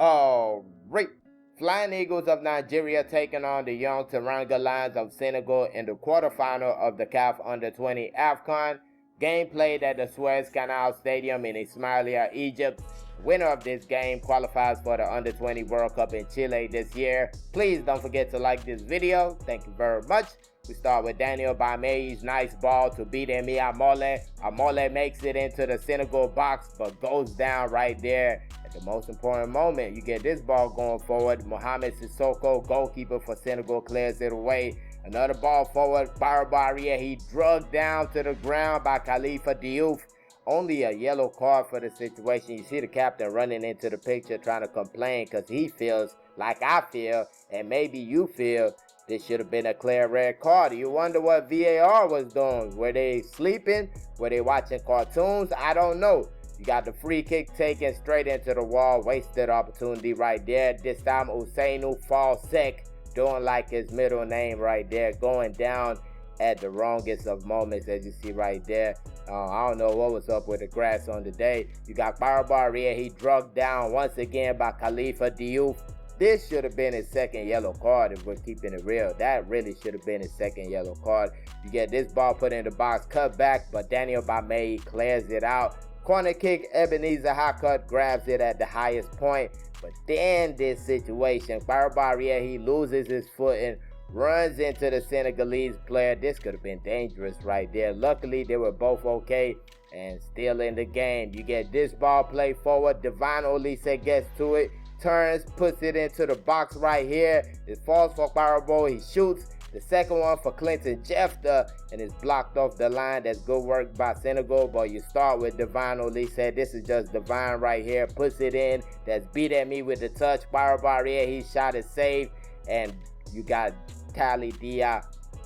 Alright, Flying Eagles of Nigeria taking on the young Teranga Lions of Senegal in the quarterfinal of the CAF U20 AFCON. Game played at the Suez Canal Stadium in Ismailia, Egypt. Winner of this game qualifies for the Under-20 World Cup in Chile this year. Please don't forget to like this video. Thank you very much. We start with Daniel Bameyi's nice ball to beat Emi Amole. Amole makes it into the Senegal box but goes down right there at the most important moment. You get this ball going forward. Mohamed Sissoko, goalkeeper for Senegal, clears it away. Another ball forward. Barabaria, he drugged down to the ground by Khalifa Diouf. Only a yellow card for the situation. You see the captain running into the picture trying to complain because he feels like I feel, and maybe you feel, this should have been a clear red card. You wonder what VAR was doing. Were they sleeping? Were they watching cartoons? I don't know. You got the free kick taken straight into the wall. Wasted opportunity right there. This time Ousseynou Falsec, doing like his middle name right there, going down at the wrongest of moments, as you see right there. I don't know what was up with the grass on the day. You got Barabaria, he drugged down once again by Khalifa Diouf. This should have been his second yellow card if we're keeping it real. That really should have been his second yellow card. You get this ball put in the box, cut back, but Daniel Bameyi clears it out. Corner kick, Ebenezer Hackett grabs it at the highest point. But then this situation, Barabaria, he loses his footing, runs into the Senegalese player. This could have been dangerous right there. Luckily, they were both okay and still in the game. You get this ball played forward. Divine Olise gets to it, turns, puts it into the box right here. It falls for Barabo. He shoots. The second one for Clinton Jefta, and it's blocked off the line. That's good work by Senegal, but you start with Divine Olise. This is just Divine right here. Puts it in. That's beat at me with the touch. Barabaria, he shot it saved, and you got Tali Dia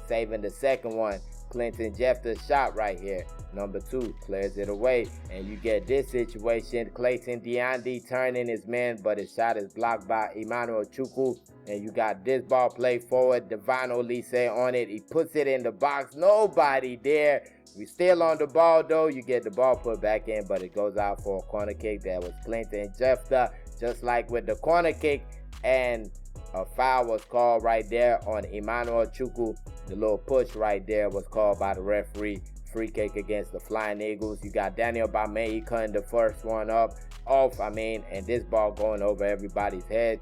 saving the second one. Clinton Jefta's shot right here, number 2, clears it away, and you get this situation. Clayton Diandi turning his man, but his shot is blocked by Emmanuel Chukwu, and you got this ball played forward. Divine Olise on it. He puts it in the box. Nobody there. We still on the ball though. You get the ball put back in, but it goes out for a corner kick. That was Clinton Jefta, just like with the corner kick, and a foul was called right there on Emmanuel Chukwu. The little push right there was called by the referee. Free kick against the Flying Eagles. You got Daniel Bameyi cutting the first one off, and this ball going over everybody's head.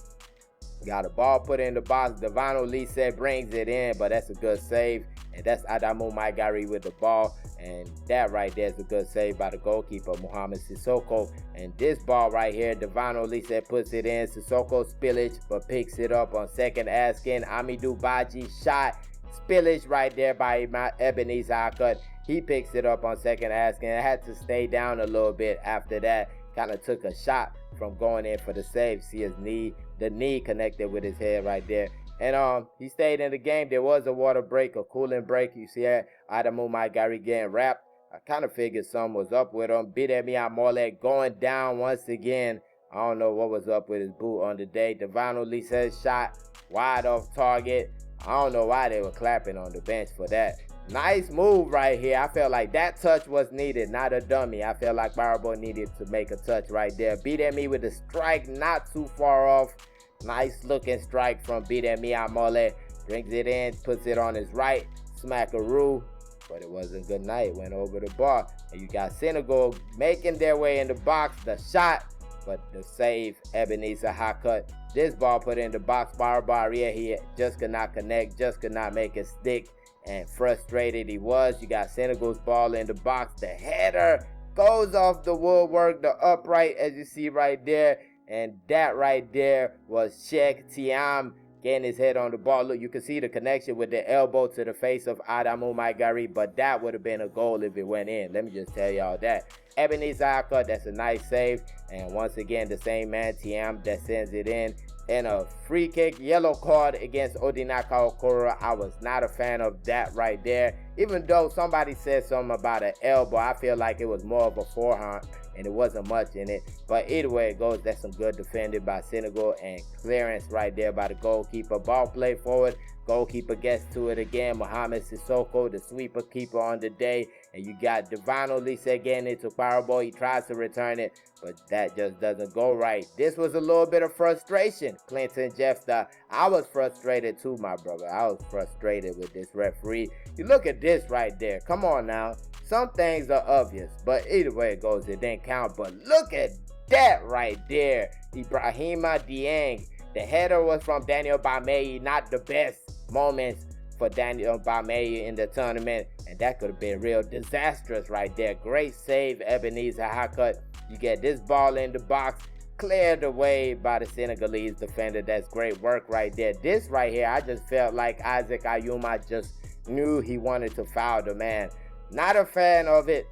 Got a ball put in the box. Divine Olise brings it in, but that's a good save. And that's Adamu Maigari with the ball. And that right there is a good save by the goalkeeper, Mohamed Sissoko. And this ball right here, Divine Olise puts it in. Sissoko spillage, but picks it up on second asking. Amidou Badji shot. Spillage right there by Ebenezer Hackett. He picks it up on second asking. It had to stay down a little bit after that. Kind of took a shot from going in for the save. See his knee, the knee connected with his head right there. And he stayed in the game. There was a water break, a cooling break. You see Adamu Maigari getting wrapped. I kind of figured something was up with him. Bidemi Amole going down once again. I don't know what was up with his boot on the day. Divine Olise's shot wide off target. I don't know why they were clapping on the bench for that. Nice move right here. I felt like that touch was needed, not a dummy. I felt like Barabo needed to make a touch right there. Bidemi with the strike, not too far off. Nice looking strike from Bidemi Amole. Brings it in, puts it on his right. Smackaroo. But it wasn't good night. Went over the bar. And you got Senegal making their way in the box. The shot, but the save, Ebenezer Hackett. This ball put in the box. Barabaria, he just could not connect, just could not make it stick. And frustrated he was. You got Senegal's ball in the box. The header goes off the woodwork, the upright, as you see right there. And that right there was Cheikh Thiam getting his head on the ball. Look, you can see the connection with the elbow to the face of Adamu Maigari, but that would have been a goal if it went in. Let me just tell y'all that. Ebenezer Hackett, that's a nice save. And once again, the same man, Thiam, that sends it in. And a free kick, yellow card against Odinaka Okoro. I was not a fan of that right there. Even though somebody said something about an elbow, I feel like it was more of a forehand and it wasn't much in it. But either way it goes, that's some good defending by Senegal and clearance right there by the goalkeeper. Ball play forward. Goalkeeper gets to it again. Mohamed Sissoko, the sweeper keeper on the day. And you got Divino Lisa getting it to Powerball. He tries to return it, but that just doesn't go right. This was a little bit of frustration. Clinton Jeffster, I was frustrated too, my brother. I was frustrated with this referee. You look at this right there. Come on now. Some things are obvious, but either way it goes, it didn't count. But look at that right there. Ibrahima Dieng. The header was from Daniel Bamei. Not the best moments for Daniel Bamei in the tournament, and that could have been real disastrous right there. Great save, Ebenezer Hackett. You get this ball in the box, cleared away by the Senegalese defender. That's great work right there. This right here, I just felt like Isaac Ayuma just knew he wanted to foul the man. Not a fan of it,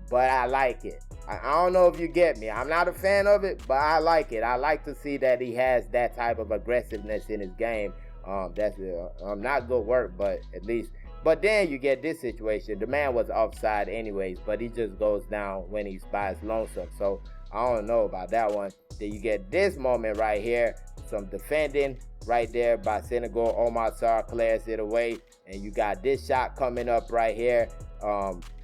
but I like it. I don't know if you get me. I'm not a fan of it, but I like it. I like to see that he has that type of aggressiveness in his game. That's not good work, but at least. But then you get this situation. The man was offside anyways, but he just goes down when he's by his lonesome. So I don't know about that one. Then you get this moment right here. Some defending right there by Senegal. Omar Sarr clears it away. And you got this shot coming up right here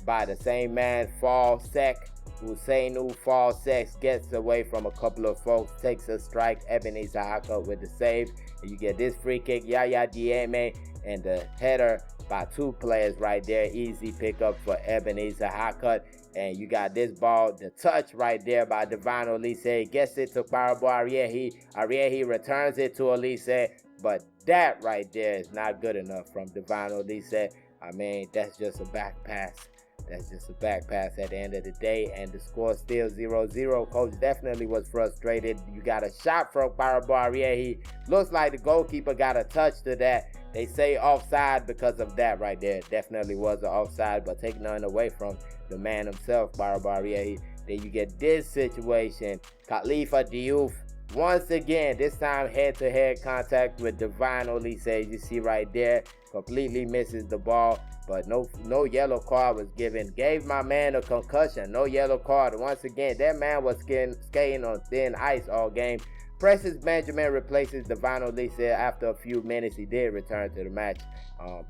by the same man, Fall Sec. Usainu Fall Sex gets away from a couple of folks, takes a strike. Ebenezer Hackett with the save. And you get this free kick, Yaya Dieme, and the header by two players right there. Easy pickup for Ebenezer Hackett. And you got this ball, the touch right there by Divino Lise. Gets it to Parabo Ariehi. Ariehi returns it to Elise. But that right there is not good enough from Divino Lise. I mean, that's just a back pass. That's just a back pass at the end of the day, and the score still 0-0. Coach definitely was frustrated. You got a shot from Paraboarie. He looks like the goalkeeper got a touch to that. They say offside because of that right there. Definitely was an offside, but take none away from the man himself, Paraboarie. Then you get this situation. Khalifa Diouf, once again, this time head-to-head contact with Divine Olise. You see right there, completely misses the ball. But no yellow card was given. Gave my man a concussion. No yellow card. Once again, that man was skating on thin ice all game. Precious Benjamin replaces Divino Lisa after a few minutes. He did return to the match.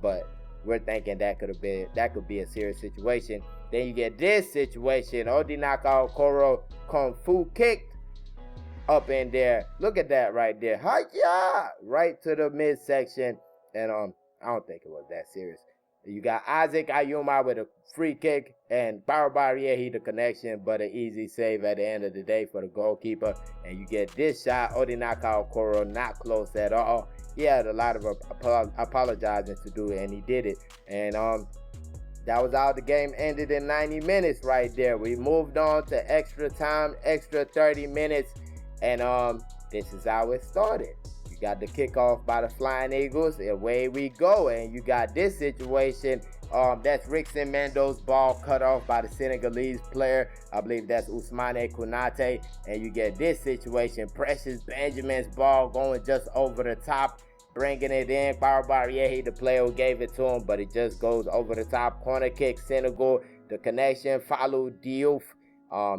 But we're thinking that could be a serious situation. Then you get this situation. Odinaka Okoro Kung Fu kicked up in there. Look at that right there. Hiya! Right to the midsection. And I don't think it was that serious. You got Isaac Ayuma with a free kick and Barbarie the connection, but an easy save at the end of the day for the goalkeeper. And you get this shot, Odinaka Okoro, not close at all. He had a lot of apologizing to do, and he did it. And that was how the game ended in 90 minutes right there. We moved on to extra time, extra 30 minutes, and this is how it started. Got the kickoff by the Flying Eagles, and away we go. And you got this situation. That's Rickson Mendo's ball cut off by the Senegalese player. I believe that's Ousmane Konate. And you get this situation. Precious Benjamin's ball going just over the top, bringing it in. Barbarie, the player who gave it to him, but it just goes over the top. Corner kick, Senegal. The connection, Fallou Diouf.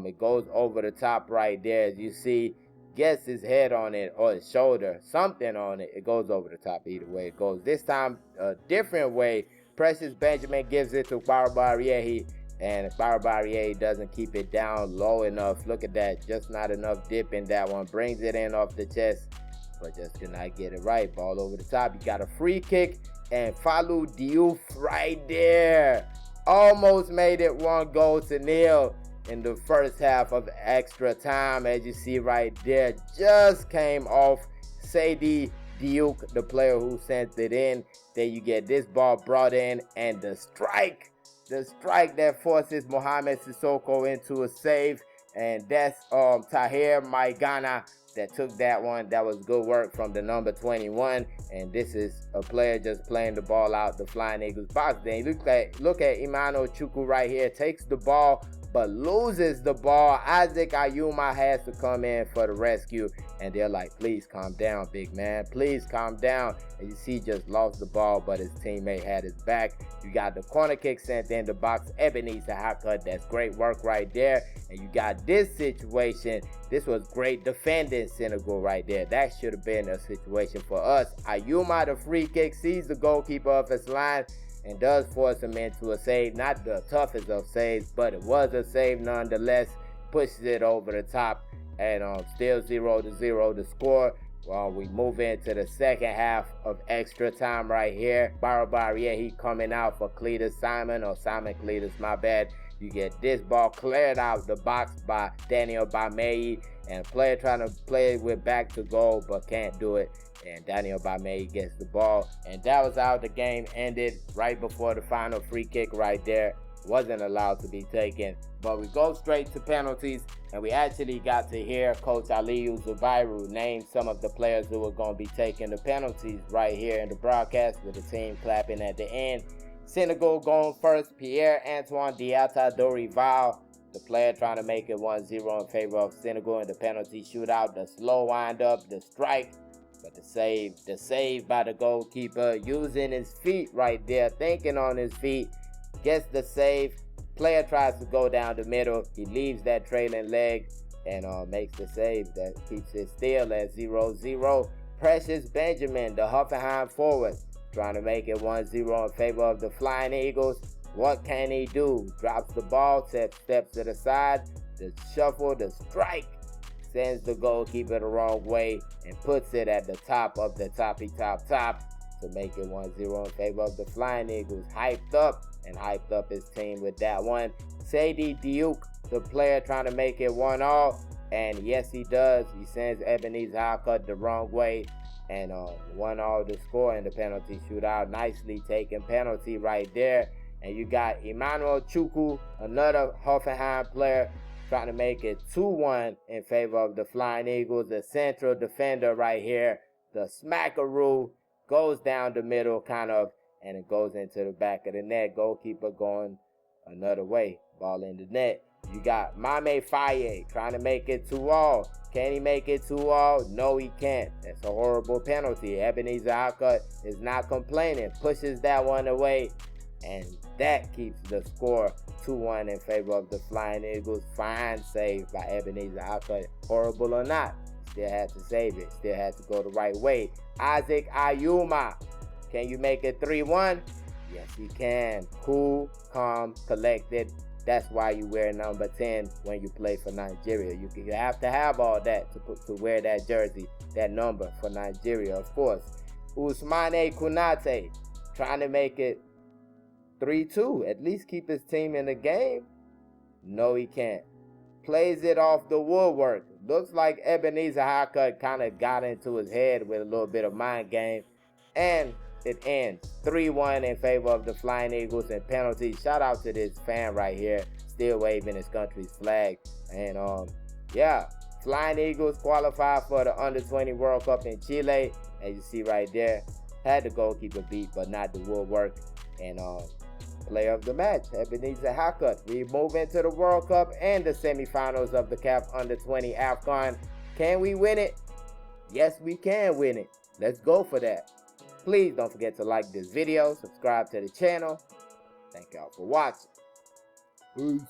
It goes over the top right there, as you see. Gets his head on it or his shoulder, something on it. It goes over the top either way it goes. This time, a different way. Precious Benjamin gives it to Barbarie, and Barbarie doesn't keep it down low enough. Look at that. Just not enough dip in that one. Brings it in off the chest, but just cannot get it right. Ball over the top. You got a free kick, and Fallou Diouf right there. Almost made it 1-0 in the first half of extra time, as you see right there. Just came off Sadie Diuk, the player who sent it in. Then you get this ball brought in, and the strike that forces Mohamed Sissoko into a save, and that's Tahir Maigana that took that one. That was good work from the number 21, and this is a player just playing the ball out the Flying Eagles box. Then look at Imano Chukwu right here, takes the ball but loses the ball. Isaac Ayuma has to come in for the rescue, And they're like, please calm down, big man. Please calm down. And you see, just lost the ball, but his teammate had his back. You got the corner kick sent in the box. Ebenezer Hackett, that's great work right there. And you got this situation. This was great defending, Senegal, right there. That should have been a situation for us. Ayuma, the free kick, sees the goalkeeper of his line and does force him into a save. Not the toughest of saves, but it was a save nonetheless. Pushes it over the top. And still 0-0 the score. We move into the second half of extra time right here. Barrier, he coming out for Cletus Simon, or Simon Cletus, my bad. You get this ball cleared out the box by Daniel Bamei, and player trying to play with back to goal but can't do it. And Daniel Bamei gets the ball, and that was how the game ended right before the final free kick right there. Wasn't allowed to be taken. But we go straight to penalties, and we actually got to hear Coach Aliyu Zubairu name some of the players who were going to be taking the penalties right here in the broadcast, with the team clapping at the end. Senegal going first, Pierre-Antoine Diatta Dorival, the player trying to make it 1-0 in favor of Senegal in the penalty shootout. The slow wind up, the strike, but the save by the goalkeeper, using his feet right there, thinking on his feet, gets the save. Player tries to go down the middle. He leaves that trailing leg and makes the save. That keeps it still at 0-0. Precious Benjamin, the Hoffenheim forward, trying to make it 1-0 in favor of the Flying Eagles. What can he do? Drops the ball, steps to the side. The shuffle, the strike, sends the goalkeeper the wrong way and puts it at the top of the top to make it 1-0 in favor of the Flying Eagles. Hyped up his team with that one. Sadie Duke, the player, trying to make it 1-1, and yes, he does. He sends Ebenezer Hackett the wrong way, and 1-1 to score in the penalty shootout. Nicely taken penalty right there. And you got Emmanuel Chukwu, another Hoffenheim player, trying to make it 2-1 in favor of the Flying Eagles. The central defender right here, the smackaroo, goes down the middle kind of, and it goes into the back of the net. Goalkeeper going another way. Ball in the net. You got Mame Faye trying to make it 2-2. Can he make it 2-2? No, he can't. That's a horrible penalty. Ebenezer Hackett is not complaining. Pushes that one away. And that keeps the score 2-1 in favor of the Flying Eagles. Fine save by Ebenezer Hackett. Horrible or not, still had to save it. Still had to go the right way. Isaac Ayuma, can you make it 3-1? Yes, you can. Cool, calm, collected. That's why you wear number 10 when you play for Nigeria. You have to have all that to wear that jersey, that number for Nigeria, of course. Ousmane Konate trying to make it 3-2. At least keep his team in the game. No, he can't. Plays it off the woodwork. Looks like Ebenezer Hackett kind of got into his head with a little bit of mind game. And it ends 3-1 in favor of the Flying Eagles in penalties. Shout out to this fan right here, still waving his country's flag. And yeah, Flying Eagles qualified for the Under-20 World Cup in Chile. As you see right there, had the goalkeeper beat, but not the woodwork. And player of the match, Ebenezer Hackett. We move into the World Cup and the semifinals of the CAF Under-20 AFCON. Can we win it? Yes, we can win it. Let's go for that. Please don't forget to like this video, subscribe to the channel. Thank y'all for watching. Peace.